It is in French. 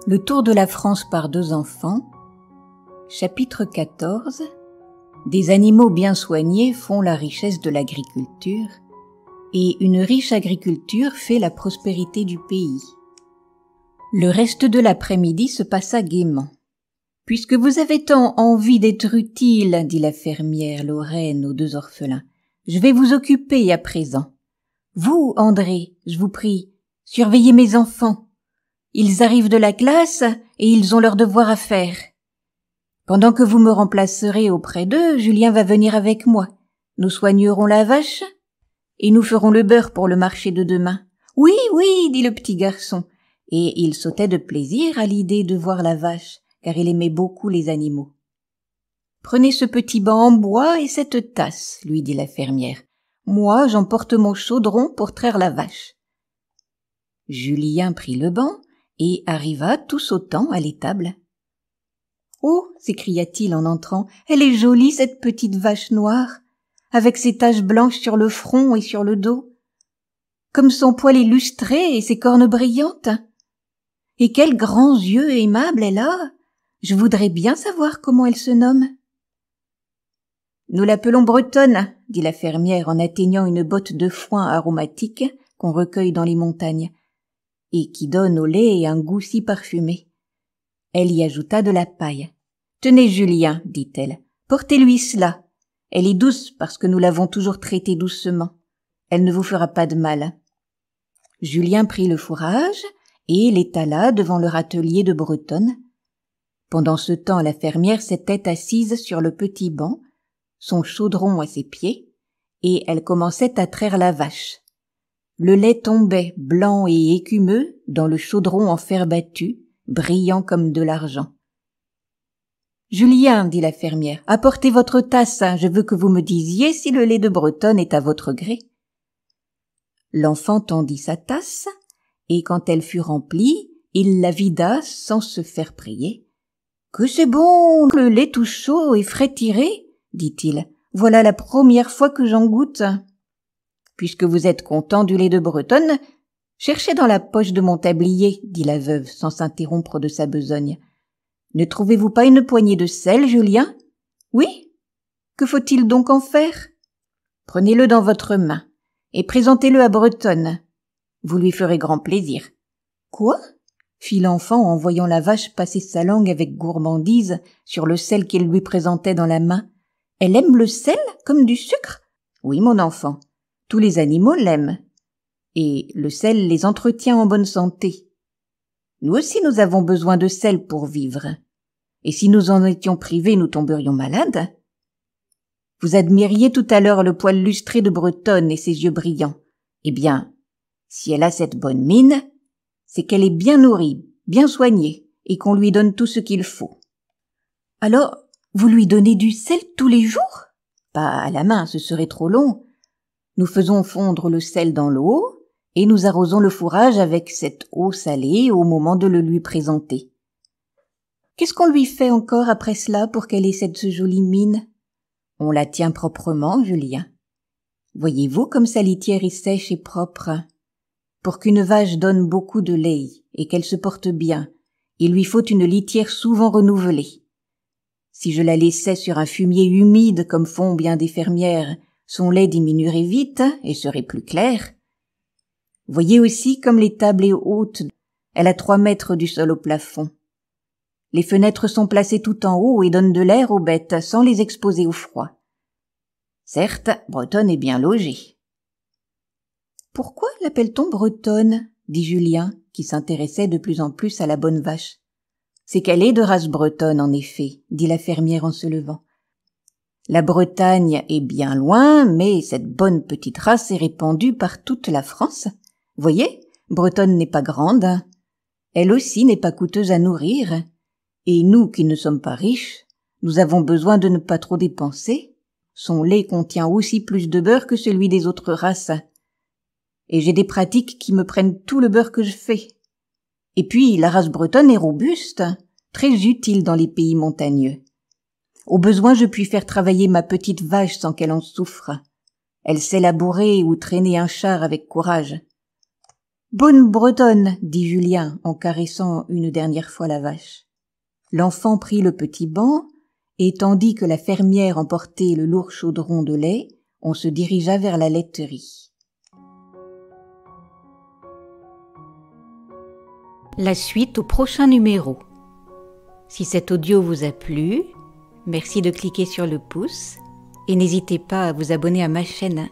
Le tour de la France par 2 enfants. Chapitre 14. Des animaux bien soignés font la richesse de l'agriculture, et une riche agriculture fait la prospérité du pays. Le reste de l'après-midi se passa gaiement. « Puisque vous avez tant envie d'être utile, dit la fermière Lorraine aux 2 orphelins, je vais vous occuper à présent. Vous, André, je vous prie, surveillez mes enfants. Ils arrivent de la classe et ils ont leur devoir à faire. Pendant que vous me remplacerez auprès d'eux, Julien va venir avec moi. Nous soignerons la vache et nous ferons le beurre pour le marché de demain. Oui, oui, dit le petit garçon, et il sautait de plaisir à l'idée de voir la vache, car il aimait beaucoup les animaux. Prenez ce petit banc en bois et cette tasse, lui dit la fermière. Moi, j'emporte mon chaudron pour traire la vache. Julien prit le banc et arriva tout sautant à l'étable. « Oh » s'écria-t-il en entrant, « elle est jolie cette petite vache noire, avec ses taches blanches sur le front et sur le dos. Comme son poil est lustré et ses cornes brillantes. Et quels grands yeux aimables elle a. Je voudrais bien savoir comment elle se nomme. »« Nous l'appelons Bretonne, » dit la fermière en atteignant une botte de foin aromatique qu'on recueille dans les montagnes, et qui donne au lait un goût si parfumé. Elle y ajouta de la paille. « Tenez, Julien, dit-elle, portez-lui cela. Elle est douce parce que nous l'avons toujours traitée doucement. Elle ne vous fera pas de mal. » Julien prit le fourrage et l'étala devant leur atelier de Bretonne. Pendant ce temps, la fermière s'était assise sur le petit banc, son chaudron à ses pieds, et elle commençait à traire la vache. Le lait tombait, blanc et écumeux, dans le chaudron en fer battu, brillant comme de l'argent. « Julien, dit la fermière, apportez votre tasse, je veux que vous me disiez si le lait de Bretonne est à votre gré. » L'enfant tendit sa tasse, et quand elle fut remplie, il la vida sans se faire prier. « Que c'est bon, le lait tout chaud et frais tiré, dit-il. Voilà la première fois que j'en goûte. Puisque vous êtes content du lait de Bretonne, cherchez dans la poche de mon tablier, dit la veuve sans s'interrompre de sa besogne. Ne trouvez-vous pas une poignée de sel, Julien? Oui? Que faut-il donc en faire? Prenez-le dans votre main et présentez-le à Bretonne. Vous lui ferez grand plaisir. Quoi? Fit l'enfant en voyant la vache passer sa langue avec gourmandise sur le sel qu'il lui présentait dans la main. Elle aime le sel comme du sucre? Oui, mon enfant. Tous les animaux l'aiment. Et le sel les entretient en bonne santé. Nous aussi nous avons besoin de sel pour vivre. Et si nous en étions privés, nous tomberions malades. Vous admiriez tout à l'heure le poil lustré de Bretonne et ses yeux brillants. Eh bien, si elle a cette bonne mine, c'est qu'elle est bien nourrie, bien soignée, et qu'on lui donne tout ce qu'il faut. Alors, vous lui donnez du sel tous les jours? Pas à la main, ce serait trop long. Nous faisons fondre le sel dans l'eau et nous arrosons le fourrage avec cette eau salée au moment de le lui présenter. Qu'est-ce qu'on lui fait encore après cela pour qu'elle ait cette jolie mine? On la tient proprement, Julien. Voyez-vous comme sa litière est sèche et propre? Pour qu'une vache donne beaucoup de lait et qu'elle se porte bien, il lui faut une litière souvent renouvelée. Si je la laissais sur un fumier humide comme font bien des fermières, son lait diminuerait vite et serait plus clair. Voyez aussi comme l'étable est haute, elle a 3 mètres du sol au plafond. Les fenêtres sont placées tout en haut et donnent de l'air aux bêtes sans les exposer au froid. Certes, Bretonne est bien logée. Pourquoi l'appelle-t-on Bretonne? Dit Julien, qui s'intéressait de plus en plus à la bonne vache. C'est qu'elle est de race bretonne, en effet, dit la fermière en se levant. La Bretagne est bien loin, mais cette bonne petite race est répandue par toute la France. Voyez, Bretonne n'est pas grande. Elle aussi n'est pas coûteuse à nourrir. Et nous qui ne sommes pas riches, nous avons besoin de ne pas trop dépenser. Son lait contient aussi plus de beurre que celui des autres races. Et j'ai des pratiques qui me prennent tout le beurre que je fais. Et puis, la race bretonne est robuste, très utile dans les pays montagneux. Au besoin, je puis faire travailler ma petite vache sans qu'elle en souffre. Elle sait labourer ou traîner un char avec courage. Bonne bretonne, dit Julien en caressant une dernière fois la vache. L'enfant prit le petit banc, et tandis que la fermière emportait le lourd chaudron de lait, on se dirigea vers la laiterie. La suite au prochain numéro. Si cet audio vous a plu, merci de cliquer sur le pouce et n'hésitez pas à vous abonner à ma chaîne.